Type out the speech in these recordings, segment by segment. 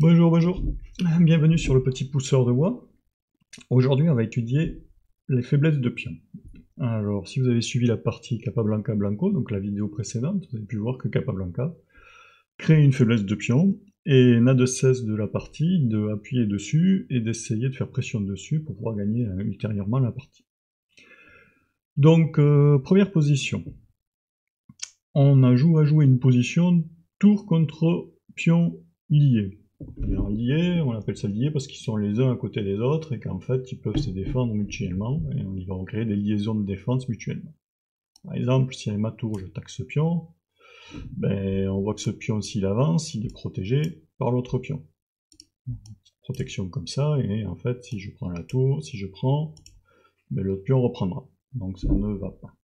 Bonjour, bonjour. Bienvenue sur le petit pousseur de bois. Aujourd'hui, on va étudier les faiblesses de pions. Alors, si vous avez suivi la partie Capablanca Blanco, donc la vidéo précédente, vous avez pu voir que Capablanca crée une faiblesse de pion et n'a de cesse de la partie d'appuyer dessus et d'essayer de faire pression dessus pour pouvoir gagner ultérieurement la partie. Donc, première position. On va jouer une position tour contre pion lié. Alors, liés, on appelle ça liés parce qu'ils sont les uns à côté des autres et qu'en fait ils peuvent se défendre mutuellement et on va créer des liaisons de défense mutuellement. Par exemple, si à ma tour je taxe ce pion, ben, on voit que ce pion s'il avance, il est protégé par l'autre pion. Protection comme ça, et en fait si je prends la tour, si je prends, ben, l'autre pion reprendra. Donc ça ne va pas.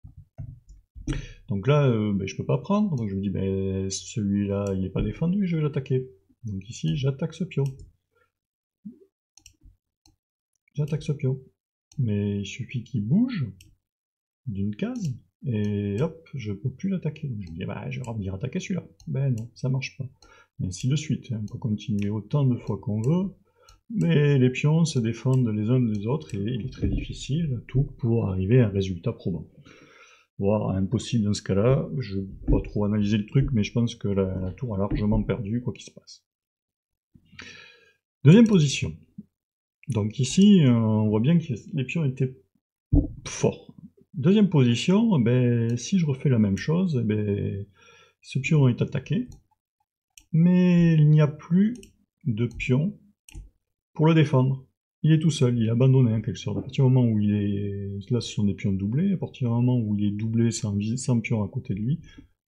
Donc là, ben, je peux pas prendre, donc je me dis ben, celui-là il n'est pas défendu, je vais l'attaquer. Donc ici, j'attaque ce pion. J'attaque ce pion. Mais il suffit qu'il bouge d'une case, et hop, je peux plus l'attaquer. Donc je me dis, bah, je vais revenir attaquer celui-là. Ben non, ça marche pas. Et ainsi de suite. On peut continuer autant de fois qu'on veut, mais les pions se défendent les uns des autres, et il est très difficile, tout pour arriver à un résultat probant. Voire impossible dans ce cas-là. Je vais pas trop analyser le truc, mais je pense que la tour a largement perdu, quoi qu'il se passe. Deuxième position. Donc ici, on voit bien que les pions étaient forts. Deuxième position, ben, si je refais la même chose, ben, ce pion est attaqué, mais il n'y a plus de pion pour le défendre. Il est tout seul, il est abandonné en quelque sorte. À partir du moment où il est... Là, ce sont des pions doublés. À partir du moment où il est doublé sans pion à côté de lui,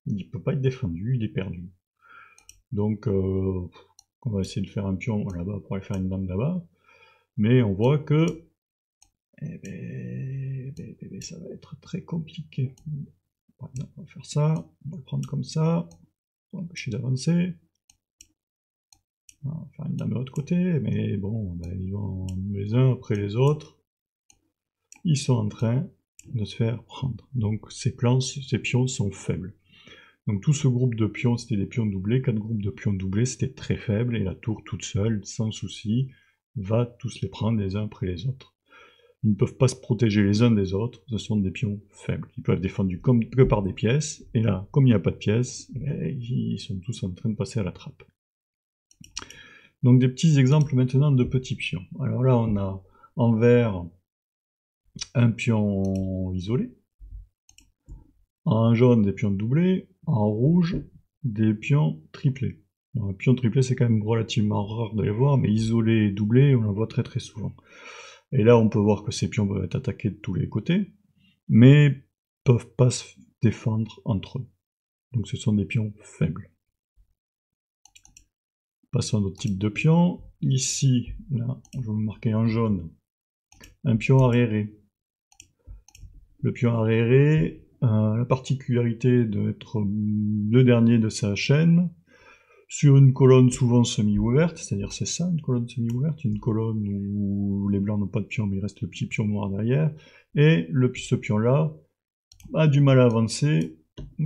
il ne peut pas être défendu, il est perdu. Donc, on va essayer de faire un pion là-bas pour aller faire une dame là-bas. Mais on voit que ça va être très compliqué. On va faire ça, on va le prendre comme ça, on va empêcher d'avancer. On va faire une dame de l'autre côté, mais bon, ben, ils vont les uns après les autres. Ils sont en train de se faire prendre. Donc ces pions sont faibles. Donc tout ce groupe de pions, c'était des pions doublés. 4 groupes de pions doublés, c'était très faible, et la tour toute seule, sans souci, va tous les prendre les uns après les autres. Ils ne peuvent pas se protéger les uns des autres, ce sont des pions faibles. Ils peuvent être défendus que par des pièces, et là, comme il n'y a pas de pièces, ils sont tous en train de passer à la trappe. Donc des petits exemples maintenant de petits pions. Alors là, on a en vert un pion isolé, en jaune des pions doublés, en rouge des pions triplés. Un pion triplé, c'est quand même relativement rare de les voir, mais isolé et doublé, on en voit très très souvent. Et là, on peut voir que ces pions peuvent être attaqués de tous les côtés, mais peuvent pas se défendre entre eux. Donc ce sont des pions faibles. Passons à d'autres types de pions. Ici, là, je vais vous marquer en jaune, un pion arriéré. Le pion arriéré a la particularité d'être le dernier de sa chaîne, sur une colonne souvent semi-ouverte, c'est-à-dire c'est ça, une colonne semi-ouverte, une colonne où les blancs n'ont pas de pion, mais il reste le petit pion noir derrière, et ce pion-là a du mal à avancer,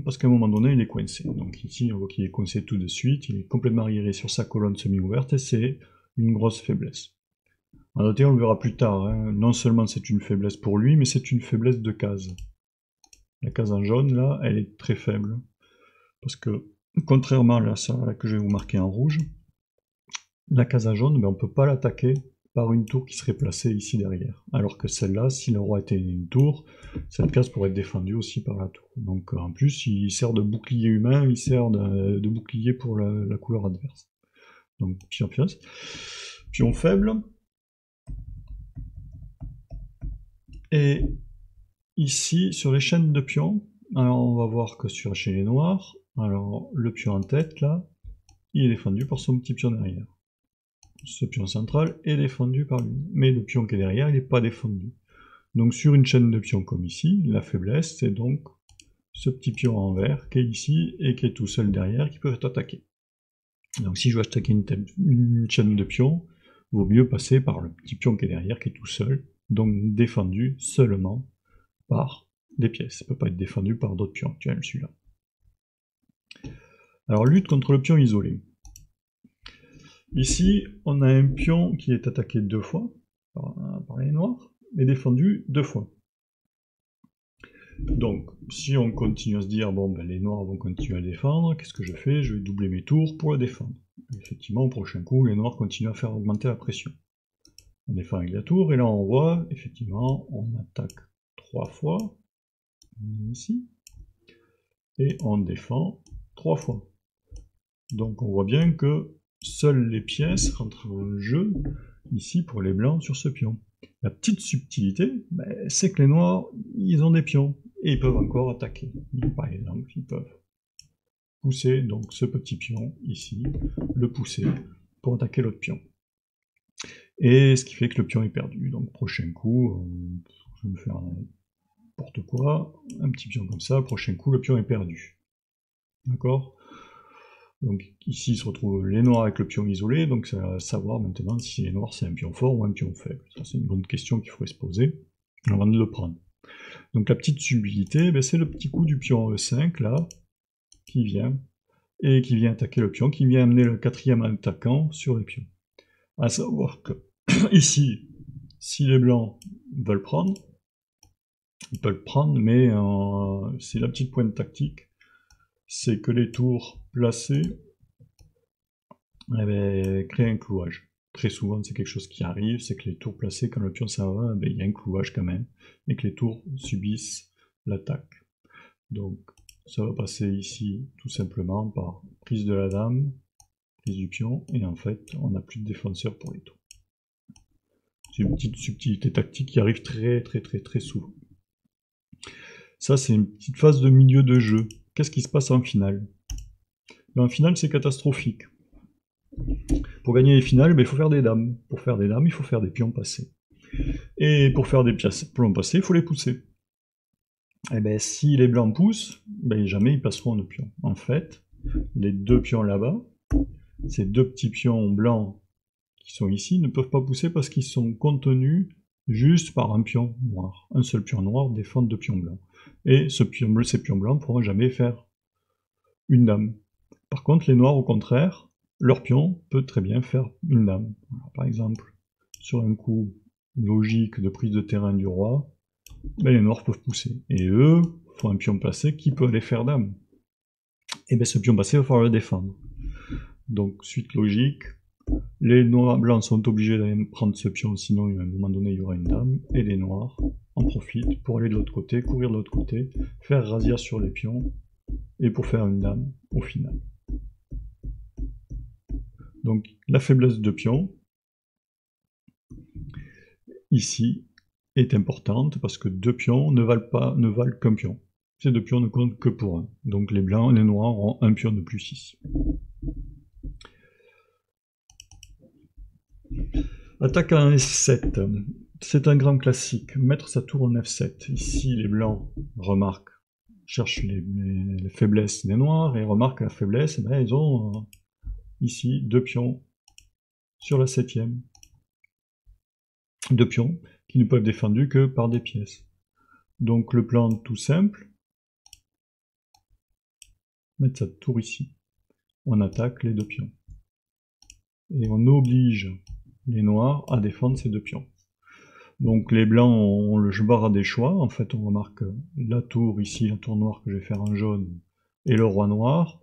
parce qu'à un moment donné, il est coincé. Donc ici, on voit qu'il est coincé tout de suite, il est complètement arriéré sur sa colonne semi-ouverte, et c'est une grosse faiblesse. À noter, on le verra plus tard, hein. Non seulement c'est une faiblesse pour lui, mais c'est une faiblesse de case. La case en jaune, là, elle est très faible, parce que, contrairement à ça que je vais vous marquer en rouge, la case en jaune, ben, on ne peut pas l'attaquer par une tour qui serait placée ici derrière. Alors que celle-là, si le roi était une tour, cette case pourrait être défendue aussi par la tour. Donc en plus, il sert de bouclier humain, il sert de bouclier pour la couleur adverse. Donc pion faible. Et ici, sur les chaînes de pions, alors on va voir que chez les noirs, alors le pion en tête, là, il est défendu par son petit pion derrière. Ce pion central est défendu par lui, mais le pion qui est derrière, il n'est pas défendu. Donc sur une chaîne de pions comme ici, la faiblesse, c'est donc ce petit pion en vert qui est ici et qui est tout seul derrière, qui peut être attaqué. Donc si je veux attaquer une chaîne de pions, il vaut mieux passer par le petit pion qui est derrière, qui est tout seul, donc défendu seulement par des pièces. Ça ne peut pas être défendu par d'autres pions. Tiens, celui-là. Alors lutte contre le pion isolé. Ici, on a un pion qui est attaqué 2 fois par les noirs, et défendu 2 fois. Donc, si on continue à se dire, bon, ben, les noirs vont continuer à défendre, qu'est-ce que je fais? Je vais doubler mes tours pour le défendre. Effectivement, au prochain coup, les noirs continuent à faire augmenter la pression. On défend avec la tour, et là on voit, effectivement, on attaque 3 fois, ici, et on défend 3 fois. Donc on voit bien que seules les pièces rentrent en jeu, ici, pour les blancs sur ce pion. La petite subtilité, ben, c'est que les noirs, ils ont des pions, et ils peuvent encore attaquer. Par exemple, ils peuvent pousser donc ce petit pion, ici, le pousser, pour attaquer l'autre pion. Et ce qui fait que le pion est perdu. Donc prochain coup, je vais me faire n'importe quoi, un petit pion comme ça, prochain coup le pion est perdu. D'accord? Donc ici se retrouvent les noirs avec le pion isolé, donc ça va savoir maintenant si les noirs c'est un pion fort ou un pion faible. Ça c'est une bonne question qu'il faudrait se poser avant de le prendre. Donc la petite subtilité, ben, c'est le petit coup du pion E5 là, qui vient, et qui vient attaquer le pion, qui vient amener le quatrième attaquant sur le pion. À savoir que ici, si les blancs veulent prendre, ils peuvent le prendre, mais c'est la petite pointe tactique, c'est que les tours placées créent un clouage. Très souvent, c'est quelque chose qui arrive, c'est que les tours placés, quand le pion s'en va, il y a un clouage quand même, et que les tours subissent l'attaque. Donc, ça va passer ici, tout simplement, par prise de la dame, prise du pion, et en fait, on n'a plus de défenseur pour les tours. C'est une petite subtilité tactique qui arrive très souvent. Ça, c'est une petite phase de milieu de jeu. Qu'est-ce qui se passe en finale? En finale, c'est catastrophique. Pour gagner les finales, il faut faire des dames. Pour faire des dames, il faut faire des pions passés. Et pour faire des pions passés, il faut les pousser. Et bien, si les blancs poussent, jamais ils passeront de pions. En fait, les deux pions là-bas, ces deux petits pions blancs qui sont ici, ne peuvent pas pousser parce qu'ils sont contenus juste par un pion noir. Un seul pion noir défend deux pions blancs. Et ces pions blancs ne pourront jamais faire une dame. Par contre, les noirs, au contraire, leur pion peut très bien faire une dame. Alors, par exemple, sur un coup logique de prise de terrain du roi, les noirs peuvent pousser. Et eux font un pion passé qui peut aller faire dame. Et bien ce pion passé, il va falloir le défendre. Donc, suite logique, les noirs blancs sont obligés d'aller prendre ce pion, sinon à un moment donné il y aura une dame, et les noirs en profitent pour aller de l'autre côté, courir de l'autre côté, faire razzia sur les pions, et pour faire une dame au final. Donc la faiblesse de pion, ici, est importante parce que deux pions ne valent qu'un pion. Ces deux pions ne comptent que pour un. Donc les blancs et les noirs auront un pion de plus ici. Attaque en F7. C'est un grand classique. Mettre sa tour en F7. Ici, les blancs cherchent les faiblesses des noirs et remarquent la faiblesse. Et ils ont ici deux pions sur la 7ème. Deux pions qui ne peuvent être défendus que par des pièces. Donc le plan tout simple, mettre sa tour ici. On attaque les deux pions. Et on oblige les noirs à défendre ces deux pions. Donc les blancs ont le barre des choix. En fait, on remarque la tour ici, la tour noire que je vais faire en jaune, et le roi noir,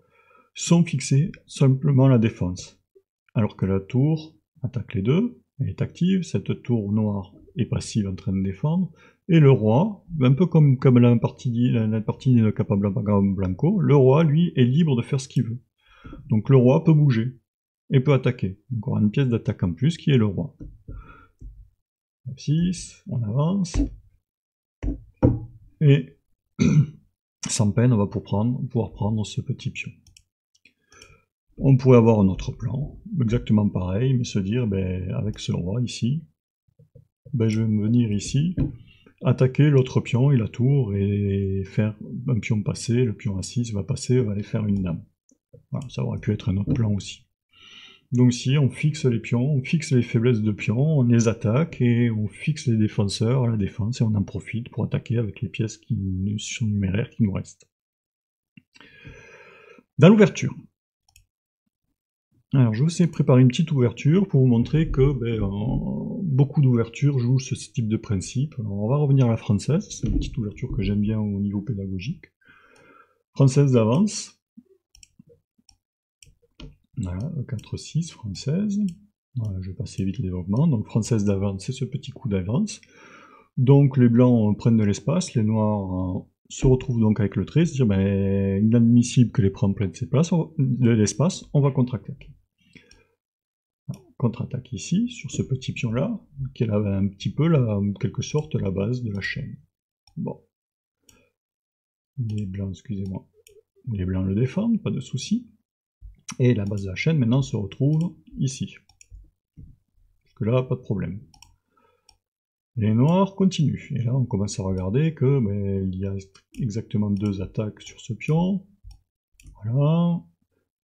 sont fixés simplement à la défense. Alors que la tour attaque les deux, elle est active, cette tour noire est passive en train de défendre, et le roi, un peu comme la partie de Capablanca, le roi, lui, est libre de faire ce qu'il veut. Donc le roi peut bouger, et peut attaquer. Donc on aura une pièce d'attaque en plus qui est le roi. F6, on avance, et sans peine on va pouvoir prendre ce petit pion. On pourrait avoir un autre plan, exactement pareil, mais se dire, avec ce roi ici, je vais venir ici, attaquer l'autre pion et la tour, et faire un pion passer, le pion A6 va passer, va aller faire une dame. Voilà, ça aurait pu être un autre plan aussi. Donc si on fixe les pions, on fixe les faiblesses de pions, on les attaque, et on fixe les défenseurs à la défense, et on en profite pour attaquer avec les pièces numéraires qui nous restent. Dans l'ouverture, Alors je vais essayer de préparer une petite ouverture pour vous montrer que beaucoup d'ouvertures jouent ce type de principe. Alors on va revenir à la française, c'est une petite ouverture que j'aime bien au niveau pédagogique. Française d'avance. Voilà, 4-6, française. Voilà, je vais passer vite les développements. Donc française d'avance, c'est ce petit coup d'avance. Donc les blancs prennent de l'espace, les noirs se retrouvent donc avec le trait, c'est-à-dire inadmissible que les blancs prennent de l'espace, on va contre-attaquer. Contre-attaque ici, sur ce petit pion-là, qui est un petit peu, en quelque sorte, la base de la chaîne. Bon. Les blancs, excusez-moi. Les blancs le défendent, pas de souci. Et la base de la chaîne, maintenant, se retrouve ici. Jusque là, pas de problème. Les noirs continuent. Et là, on commence à regarder que il y a exactement 2 attaques sur ce pion. Voilà.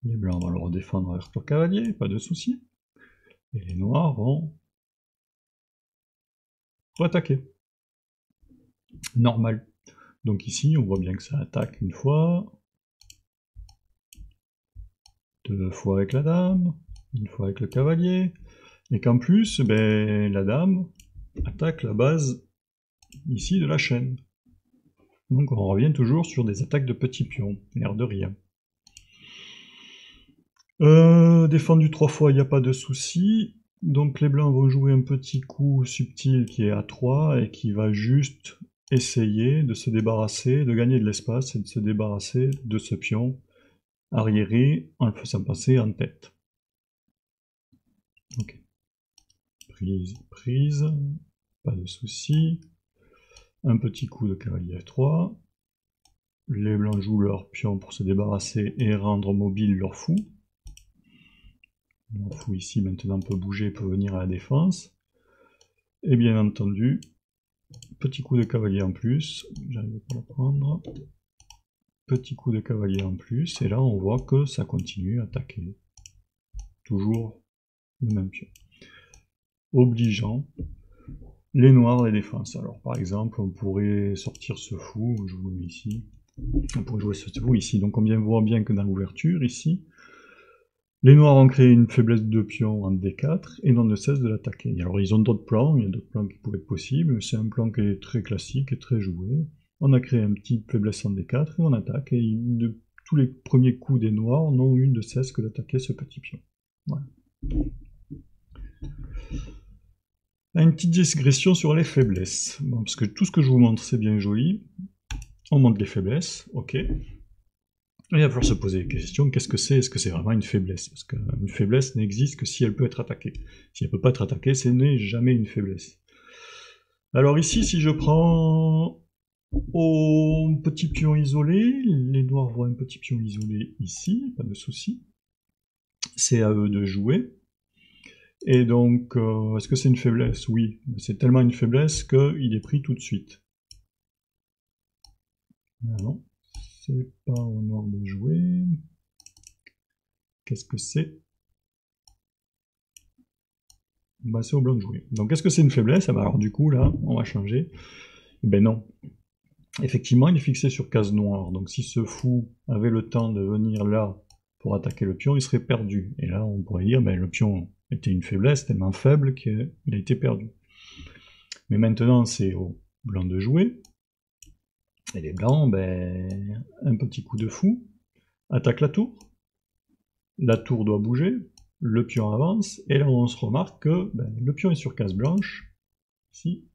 Les blancs vont le redéfendre avec leur cavalier, pas de souci. Et les noirs vont attaquer. Normal. Donc ici, on voit bien que ça attaque une fois, 2 fois avec la dame, une fois avec le cavalier, et qu'en plus, la dame attaque la base ici de la chaîne. Donc on revient toujours sur des attaques de petits pions, l'air de rien. Défendu 3 fois, il n'y a pas de souci. Donc les blancs vont jouer un petit coup subtil qui est à 3 et qui va juste essayer de se débarrasser, de gagner de l'espace et de se débarrasser de ce pion arriéré en le faisant passer en tête. Ok. Prise, pas de souci. Un petit coup de cavalier F3. Les blancs jouent leur pion pour se débarrasser et rendre mobile leur fou. Leur fou ici maintenant peut bouger, peut venir à la défense. Et bien entendu, petit coup de cavalier en plus, j'arrive pas à le prendre. Petit coup de cavalier en plus, et là on voit que ça continue à attaquer. Toujours le même pion. Obligeant les noirs les défenses. Alors par exemple, on pourrait sortir ce fou, je vous le mets ici. On pourrait jouer ce fou ici. Donc on voit bien que dans l'ouverture ici, les noirs ont créé une faiblesse de pion en D4 et n'ont de cesse de l'attaquer. Alors ils ont d'autres plans, il y a d'autres plans qui pourraient être possibles, mais c'est un plan qui est très classique et très joué. On a créé une petite faiblesse en D4 et on attaque, et tous les premiers coups des noirs n'ont eu de cesse que d'attaquer ce petit pion. Voilà. Une petite digression sur les faiblesses. Bon, parce que tout ce que je vous montre c'est bien joli. On montre les faiblesses, ok. Et il va falloir se poser la question, qu'est-ce que c'est? Est-ce que c'est vraiment une faiblesse? Parce qu'une faiblesse n'existe que si elle peut être attaquée. Si elle ne peut pas être attaquée, ce n'est jamais une faiblesse. Alors ici, si je prends au petit pion isolé, les noirs voient un petit pion isolé ici, pas de souci. C'est à eux de jouer. Et donc, est-ce que c'est une faiblesse? Oui, c'est tellement une faiblesse qu'il est pris tout de suite. Ah non, c'est pas au noir de jouer. Qu'est-ce que c'est? Bah, c'est au blanc de jouer. Donc, est-ce que c'est une faiblesse? Ah bah, alors du coup, là, on va changer. Ben non. Effectivement, il est fixé sur case noire. Donc, si ce fou avait le temps de venir là pour attaquer le pion, il serait perdu. Et là, on pourrait dire, ben, le pion était une faiblesse tellement faible qu'il a été perdu. Mais maintenant, c'est au blanc de jouer. Et les blancs, ben, un petit coup de fou, attaque la tour. La tour doit bouger, le pion avance, et là on se remarque que le pion est sur case blanche, ici.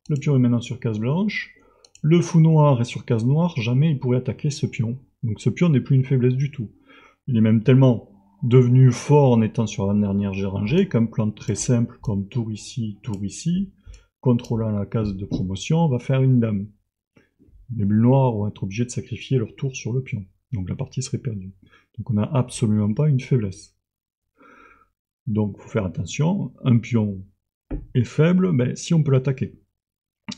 Le pion est maintenant sur case blanche. Le fou noir est sur case noire, jamais il pourrait attaquer ce pion. Donc ce pion n'est plus une faiblesse du tout. Il est même tellement devenu fort en étant sur la dernière rangée qu'un plan très simple comme tour ici, contrôlant la case de promotion, va faire une dame. Les bleus noirs vont être obligés de sacrifier leur tour sur le pion. Donc la partie serait perdue. Donc on n'a absolument pas une faiblesse. Donc il faut faire attention, un pion est faible, si on peut l'attaquer.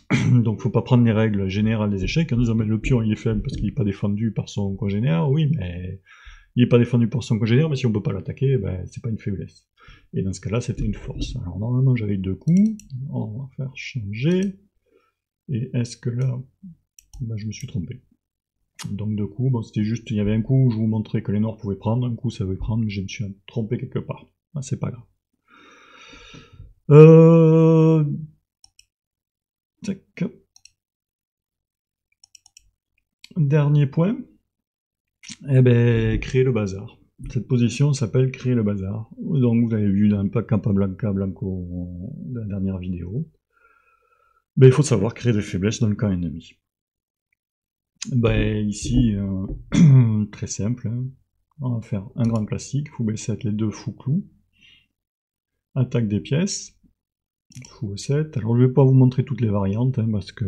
Donc il ne faut pas prendre les règles générales des échecs en disant mais le pion il est faible parce qu'il n'est pas défendu par son congénère, oui mais il n'est pas défendu par son congénère, mais si on ne peut pas l'attaquer, c'est pas une faiblesse. Et dans ce cas-là c'était une force. Alors normalement j'avais 2 coups, on va faire changer, et est-ce que là, je me suis trompé. Donc de coup, bon, c'était juste, il y avait un coup où je vous montrais que les noirs pouvaient prendre, un coup ça veut prendre, je me suis trompé quelque part. Ah, c'est pas grave. Tac. Dernier point, eh ben, créer le bazar. Cette position s'appelle créer le bazar. Donc vous avez vu dans Capablanca Blanco de la dernière vidéo. Ben, il faut savoir créer des faiblesses dans le camp ennemi. Ben, ici, très simple, hein. On va faire un grand classique, fou B7, les deux fous clous. Attaque des pièces, fou E7. Alors je vais pas vous montrer toutes les variantes, hein, parce qu'il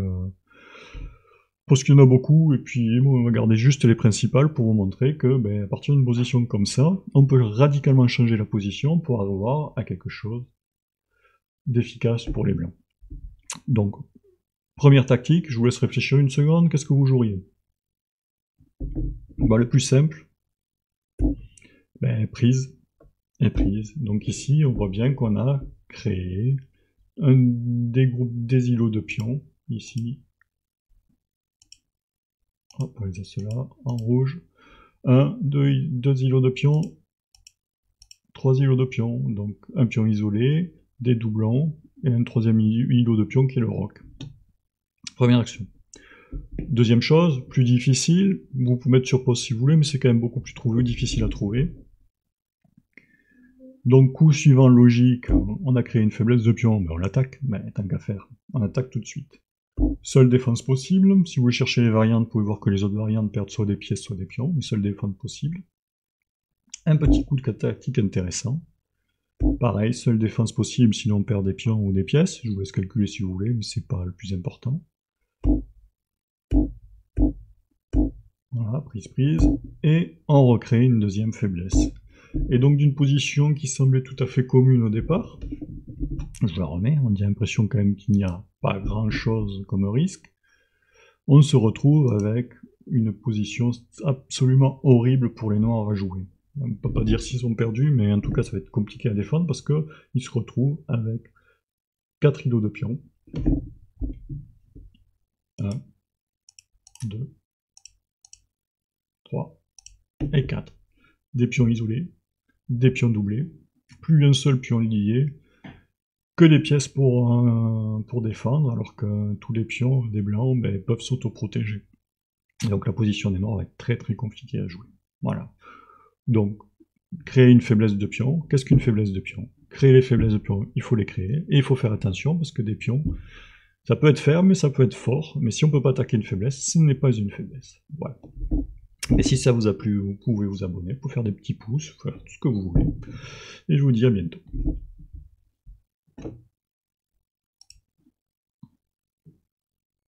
y en a beaucoup, et puis on va garder juste les principales pour vous montrer que, ben, à partir d'une position comme ça, on peut radicalement changer la position pour avoir à quelque chose d'efficace pour les blancs. Donc, première tactique, je vous laisse réfléchir une seconde, qu'est-ce que vous joueriez? Ben, le plus simple, ben, prise et prise. Donc ici, on voit bien qu'on a créé des îlots de pions, ici. Hop, on les a ceux-là, en rouge. 2 îlots de pions, 3 îlots de pions, donc un pion isolé, des doublons, et un troisième îlot de pions qui est le roc. Première action. Deuxième chose, plus difficile, vous pouvez mettre sur pause si vous voulez, mais c'est quand même beaucoup plus difficile à trouver. Donc coup suivant logique, on a créé une faiblesse de pion, ben on l'attaque, mais tant qu'à faire, on attaque tout de suite. Seule défense possible, si vous voulez chercher les variantes, vous pouvez voir que les autres variantes perdent soit des pièces, soit des pions, mais seule défense possible. Un petit coup de tactique intéressant. Pareil, seule défense possible, sinon on perd des pions ou des pièces, je vous laisse calculer si vous voulez, mais c'est pas le plus important. Voilà, prise, et on recrée une deuxième faiblesse. Et donc d'une position qui semblait tout à fait commune au départ, je la remets, on a l'impression quand même qu'il n'y a pas grand chose comme risque, on se retrouve avec une position absolument horrible pour les noirs à jouer. On ne peut pas dire s'ils sont perdus, mais en tout cas ça va être compliqué à défendre parce qu'ils se retrouvent avec 4 îlots de pions. 1, 2, 3 et 4. Des pions isolés, des pions doublés, plus un seul pion lié, que des pièces pour défendre, alors que tous les pions des blancs ben, peuvent s'autoprotéger. Donc la position des noirs va être très très compliquée à jouer. Voilà. Donc, créer une faiblesse de pion. Qu'est-ce qu'une faiblesse de pion? Créer les faiblesses de pion, il faut les créer, et il faut faire attention, parce que des pions, ça peut être ferme, mais ça peut être fort, mais si on peut pas attaquer une faiblesse, ce n'est pas une faiblesse. Voilà. Et si ça vous a plu, vous pouvez vous abonner, vous pouvez faire des petits pouces, faire tout ce que vous voulez. Et je vous dis à bientôt.